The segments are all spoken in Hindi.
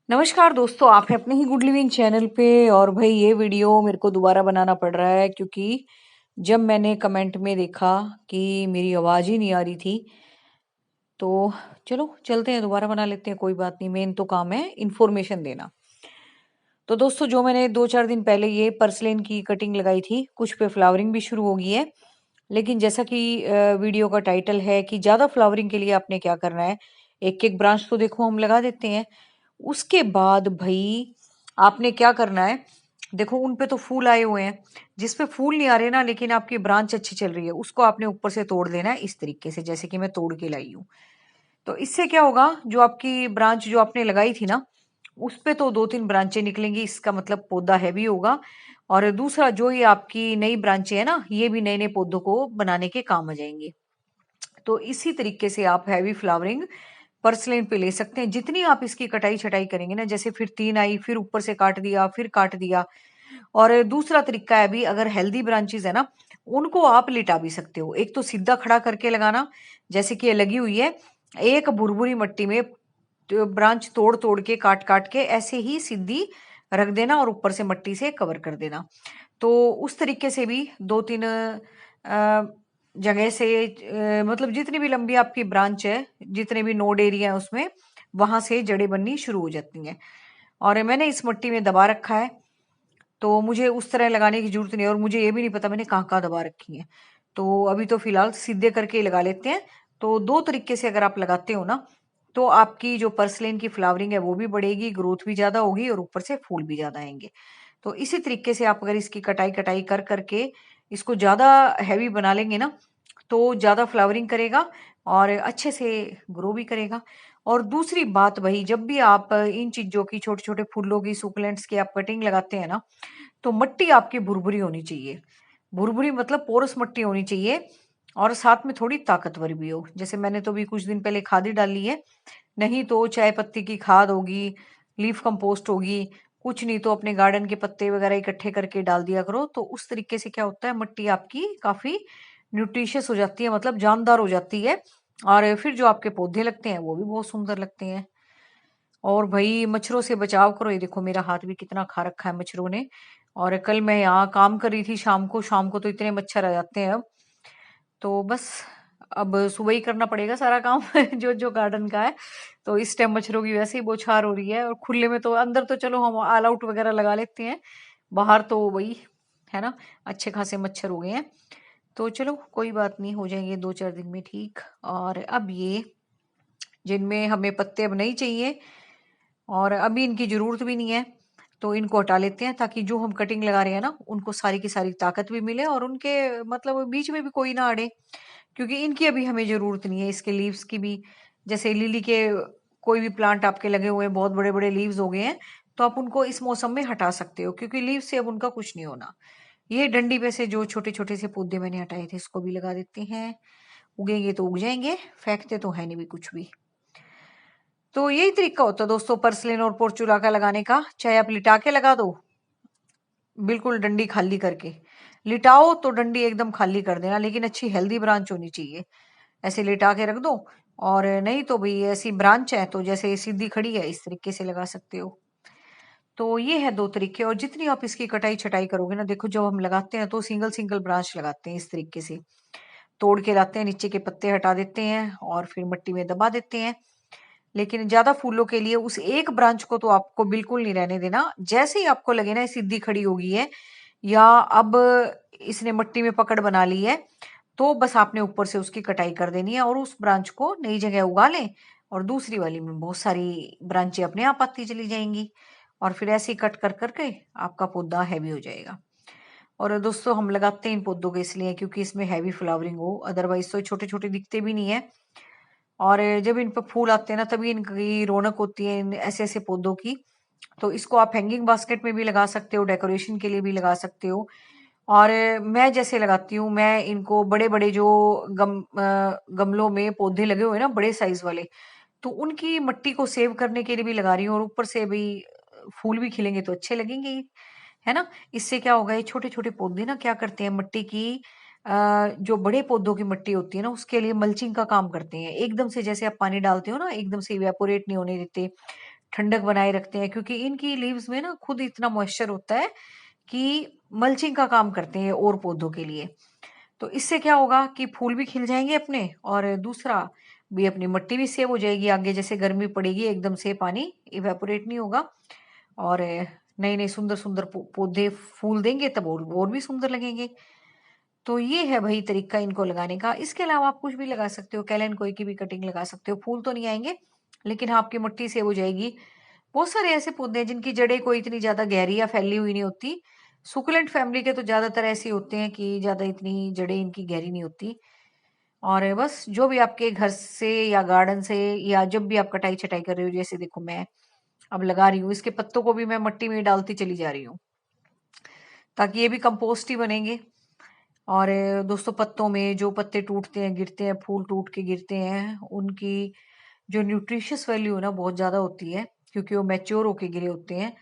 नमस्कार दोस्तों, आप हैं अपने ही गुड लिविंग चैनल पे। और भाई ये वीडियो मेरे को दोबारा बनाना पड़ रहा है क्योंकि जब मैंने कमेंट में देखा कि मेरी आवाज़ ही नहीं आ रही थी, तो चलो चलते हैं, दोबारा बना लेते हैं, कोई बात नहीं। मेन तो काम है इन्फॉर्मेशन देना। तो दोस्तों, जो मैंने 2-4 दिन पहले ये पर्सलेन की कटिंग लगाई थी, कुछ पे फ्लावरिंग भी शुरू हो गई है। लेकिन जैसा कि वीडियो का टाइटल है कि ज़्यादा फ्लावरिंग के लिए आपने क्या करना है, एक-एक ब्रांच तो देखो हम लगा देते हैं। उसके बाद भई आपने क्या करना है, देखो उन पे तो फूल आए हुए हैं, जिस पे फूल नहीं आ रहे ना लेकिन आपकी ब्रांच अच्छी चल रही है, उसको आपने ऊपर से तोड़ देना है इस तरीके से, जैसे कि मैं तोड़ के लाई हूँ। तो इससे क्या होगा, जो आपकी ब्रांच जो आपने लगाई थी ना, उस पे तो 2-3 ब्रांचें निकलेंगी, इसका मतलब पौधा हैवी होगा। और दूसरा, जो ये आपकी नई ब्रांचें है ना, ये भी नए-नए पौधों को बनाने के काम आ जाएंगे। तो इसी तरीके से आप हैवी फ्लावरिंग पर्सलेन पे ले सकते हैं। जितनी आप इसकी कटाई छटाई करेंगे ना, जैसे फिर 3 आई, फिर ऊपर से काट दिया, फिर काट दिया। और दूसरा तरीका है भी, अगर हेल्दी ब्रांचेस है ना, उनको आप लिटा भी सकते हो। एक तो सीधा खड़ा करके लगाना, जैसे कि ये लगी हुई है। एक भुरभुरी मिट्टी में ब्रांच तोड़ तोड़ के काट काट के ऐसे ही सीधी रख देना और ऊपर से मिट्टी से कवर कर देना। तो उस तरीके से भी 2-3 जगह से मतलब जितनी भी लंबी आपकी ब्रांच है, जितने भी नोड एरिया है उसमें, वहां से जड़ें बननी शुरू हो जाती हैं। और मैंने इस मिट्टी में दबा रखा है, तो मुझे उस तरह लगाने की जरूरत नहीं है, और मुझे ये भी नहीं पता मैंने कहाँ कहाँ दबा रखी है। तो अभी तो फिलहाल सीधे करके ही लगा लेते हैं। तो दो तरीके से अगर आप लगाते हो ना, तो आपकी जो पर्सलेन की फ्लावरिंग है वो भी बढ़ेगी, ग्रोथ भी ज्यादा होगी और ऊपर से फूल भी ज्यादा आएंगे। तो इसी तरीके से आप अगर इसकी कटाई कटाई कर करके इसको ज्यादा हैवी बना लेंगे ना, तो ज्यादा फ्लावरिंग करेगा और अच्छे से ग्रो भी करेगा। और दूसरी बात, वही जब भी आप इन चीजों की, छोटे छोटे फूलों की, सुकुलेंट्स की आप कटिंग लगाते हैं ना, तो मिट्टी आपकी भुरभुरी होनी चाहिए। भुरभुरी मतलब पोरस मिट्टी होनी चाहिए, और साथ में थोड़ी ताकतवर भी हो। जैसे मैंने तो भी कुछ दिन पहले खाद ही डाली है, नहीं तो चाय पत्ती की खाद होगी, लीफ कंपोस्ट होगी, कुछ नहीं तो अपने गार्डन के पत्ते वगैरह इकट्ठे करके डाल दिया करो। तो उस तरीके से क्या होता है, मिट्टी आपकी काफी न्यूट्रिशियस हो जाती है, मतलब जानदार हो जाती है। और फिर जो आपके पौधे लगते हैं वो भी बहुत सुंदर लगते हैं। और भाई मच्छरों से बचाव करो। ये देखो मेरा हाथ भी कितना खा रखा है मच्छरों ने। और कल मैं यहाँ काम कर रही थी शाम को तो इतने मच्छर आ जाते हैं अब। तो बस अब सुबह ही करना पड़ेगा सारा काम जो जो गार्डन का है। तो इस टाइम मच्छरों की वैसे ही बौछार हो रही है, और खुले में तो, अंदर तो चलो हम ऑल आउट वगैरह लगा लेते हैं, बाहर तो वही है ना, अच्छे खासे मच्छर हो गए हैं। तो चलो कोई बात नहीं, हो जाएंगे 2-4 दिन में ठीक। और अब ये, जिनमें हमें पत्ते अब नहीं चाहिए और अभी इनकी जरूरत भी नहीं है, तो इनको हटा लेते हैं, ताकि जो हम कटिंग लगा रहे हैं ना, उनको सारी की सारी ताकत भी मिले और उनके मतलब बीच में भी कोई ना अड़े। क्योंकि इनकी अभी हमें जरूरत नहीं है, इसके लीव्स की भी। जैसे लिली के कोई भी प्लांट आपके लगे हुए हैं, बहुत बड़े बड़े लीव्स हो गए हैं, तो आप उनको इस मौसम में हटा सकते हो, क्योंकि लीव से अब उनका कुछ नहीं होना। ये डंडी पे से जो छोटे छोटे से पौधे मैंने हटाए थे, इसको भी लगा देते हैं। उगेंगे तो उग जाएंगे, फेंकते तो है नहीं भी कुछ भी। तो यही तरीका होता है दोस्तों पर्सलिन और पोर्चुला का लगाने का। चाहे आप लिटा के लगा दो, बिल्कुल डंडी खाली करके लिटाओ, तो डंडी एकदम खाली कर देना, लेकिन अच्छी हेल्दी ब्रांच होनी चाहिए। ऐसे लिटा के रख दो, और नहीं तो भाई ऐसी ब्रांच है तो जैसे सीधी खड़ी है इस तरीके से लगा सकते हो। तो ये है दो तरीके। और जितनी आप इसकी कटाई छटाई करोगे ना, देखो जब हम लगाते हैं तो सिंगल सिंगल ब्रांच लगाते हैं इस तरीके से, तोड़ के लाते हैं, नीचे के पत्ते हटा देते हैं और फिर मिट्टी में दबा देते हैं। लेकिन ज्यादा फूलों के लिए उस एक ब्रांच को तो आपको बिल्कुल नहीं रहने देना। जैसे ही आपको लगे ना ये सीधी खड़ी होगी है, या अब इसने मिट्टी में पकड़ बना ली है, तो बस आपने ऊपर से उसकी कटाई कर देनी है और उस ब्रांच को नई जगह उगा लें, और दूसरी वाली में बहुत सारी ब्रांचें अपने आप आती चली जाएंगी। और फिर ऐसे ही कट कर करके आपका पौधा हैवी हो जाएगा। और दोस्तों, हम लगाते हैं इन पौधों को इसलिए क्योंकि इसमें हैवी फ्लावरिंग हो, अदरवाइज तो छोटे छोटे दिखते भी नहीं है। और जब इन पर फूल आते हैं ना, तभी इनकी रौनक होती है, इन ऐसे ऐसे पौधों की। तो इसको आप हैंगिंग बास्केट में भी लगा सकते हो, डेकोरेशन के लिए भी लगा सकते हो। और मैं जैसे लगाती हूँ, मैं इनको बड़े बड़े जो गमलों में पौधे लगे हुए हैं ना, बड़े साइज वाले, तो उनकी मिट्टी को सेव करने के लिए भी लगा रही हूँ। और ऊपर से भी फूल भी खिलेंगे तो अच्छे लगेंगे ही, है ना। इससे क्या होगा, ये छोटे छोटे पौधे ना क्या करते हैं, मिट्टी की जो बड़े पौधों की मिट्टी होती है ना, उसके लिए मल्चिंग का काम करते हैं। एकदम से जैसे आप पानी डालते हो ना, एकदम से इवेपोरेट नहीं होने देते, ठंडक बनाए रखते हैं, क्योंकि इनकी लीव्स में ना खुद इतना मॉइस्चर होता है कि मल्चिंग का काम करते हैं और पौधों के लिए। तो इससे क्या होगा कि फूल भी खिल जाएंगे अपने, और दूसरा भी अपनी मिट्टी भी सेव हो जाएगी। आगे जैसे गर्मी पड़ेगी एकदम से पानी इवेपोरेट नहीं होगा, और नए नए सुंदर सुंदर पौधे फूल देंगे, तब और भी सुंदर लगेंगे। तो ये है भाई तरीका इनको लगाने का। इसके अलावा आप कुछ भी लगा सकते हो, कैलेंडोई की भी कटिंग लगा सकते हो। फूल तो नहीं आएंगे, लेकिन हाँ आपकी मिट्टी सेव हो जाएगी। बहुत सारे ऐसे पौधे हैं जिनकी जड़ें कोई इतनी ज्यादा गहरी या फैली हुई नहीं होती। सुकुलेंट फैमिली के तो ज्यादातर ऐसे होते हैं कि ज्यादा इतनी जड़ें इनकी गहरी नहीं होती। और बस जो भी आपके घर से या गार्डन से, या जब भी आप कटाई छटाई कर रहे हो, जैसे देखो मैं अब लगा रही हूँ, इसके पत्तों को भी मैं मिट्टी में डालती चली जा रही हूँ, ताकि ये भी कंपोस्ट ही बनेंगे। और दोस्तों, पत्तों में जो पत्ते टूटते हैं, गिरते हैं, फूल टूट के गिरते हैं, उनकी जो न्यूट्रिशियस वैल्यू है ना बहुत ज़्यादा होती है, क्योंकि वो मैच्योर होके गिरे होते हैं।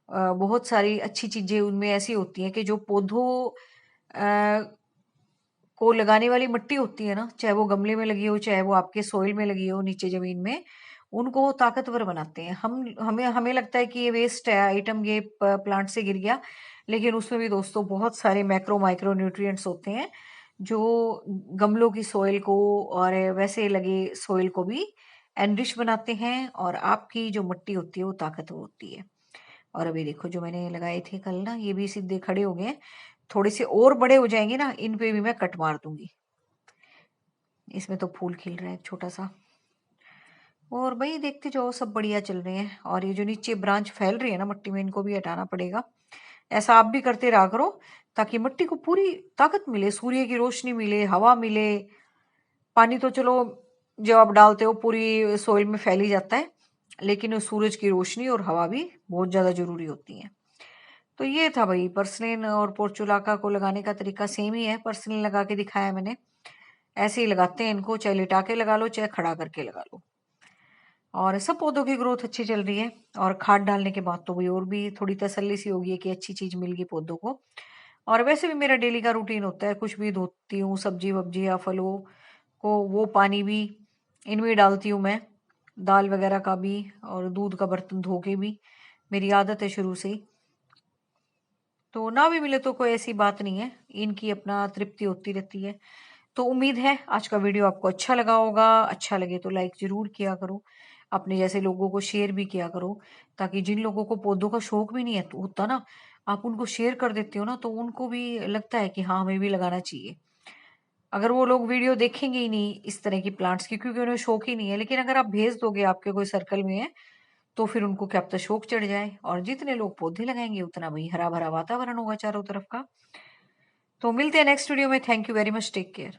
बहुत सारी अच्छी चीज़ें उनमें ऐसी होती हैं कि जो पौधों को लगाने वाली मिट्टी होती है ना, चाहे वो गमले में लगी हो, चाहे वो आपके सोइल में लगी हो नीचे ज़मीन में, उनको ताकतवर बनाते हैं। हमें हमें लगता है कि ये वेस्ट है आइटम, ये प्लांट से गिर गया, लेकिन उसमें भी दोस्तों बहुत सारे मैक्रो माइक्रो न्यूट्रिएंट्स होते हैं जो गमलों की सोइल को और वैसे लगे सोइल को भी एनरिच बनाते हैं, और आपकी जो मिट्टी होती है वो ताकतवर होती है। और अभी देखो जो मैंने लगाए थे कल ना, ये भी सीधे खड़े हो गए हैं। थोड़े से और बड़े हो जाएंगे ना, इन पे भी मैं कट मार दूंगी। इसमें तो फूल खिल रहा है एक छोटा सा। और भाई देखते जाओ, सब बढ़िया चल रहे हैं। और ये जो नीचे ब्रांच फैल रही है ना मिट्टी में, इनको भी हटाना पड़ेगा। ऐसा आप भी करते रहा करो, ताकि मिट्टी को पूरी ताकत मिले, सूर्य की रोशनी मिले, हवा मिले। पानी तो चलो जब आप डालते हो पूरी सोइल में फैल ही जाता है, लेकिन सूरज की रोशनी और हवा भी बहुत ज्यादा जरूरी होती है। तो ये था भाई, पर्सलिन और पोर्चुलाका को लगाने का तरीका सेम ही है। पर्सलिन लगा के दिखाया मैंने, ऐसे ही लगाते हैं इनको, चाहे लिटा के लगा लो चाहे खड़ा करके लगा लो। और सब पौधों की ग्रोथ अच्छी चल रही है। और खाद डालने के बाद तो भाई और भी थोड़ी तसल्ली सी होगी कि अच्छी चीज मिल गई पौधों को। और वैसे भी मेरा डेली का रूटीन होता है, कुछ भी धोती हूँ, सब्जी वब्जी या फलों को, वो पानी भी इनमें डालती हूँ मैं, दाल वगैरह का भी, और दूध का बर्तन धो के भी। मेरी आदत है शुरू से ही, तो ना भी मिले तो कोई ऐसी बात नहीं है, इनकी अपना तृप्ति होती रहती है। तो उम्मीद है आज का वीडियो आपको अच्छा लगा होगा। अच्छा लगे तो लाइक जरूर किया करो, अपने जैसे लोगों को शेयर भी किया करो, ताकि जिन लोगों को पौधों का शौक भी नहीं है तो होता ना, आप उनको शेयर कर देते हो ना, तो उनको भी लगता है कि हाँ हमें भी लगाना चाहिए। अगर वो लोग वीडियो देखेंगे ही नहीं इस तरह की प्लांट्स की, क्योंकि उन्हें शौक ही नहीं है, लेकिन अगर आप भेज दोगे आपके कोई सर्कल में है, तो फिर उनको क्या पता शौक चढ़ जाए, और जितने लोग पौधे लगाएंगे उतना भाई हरा भरा वातावरण होगा चारों तरफ का। तो मिलते हैं नेक्स्ट वीडियो में। Thank you very much, take care.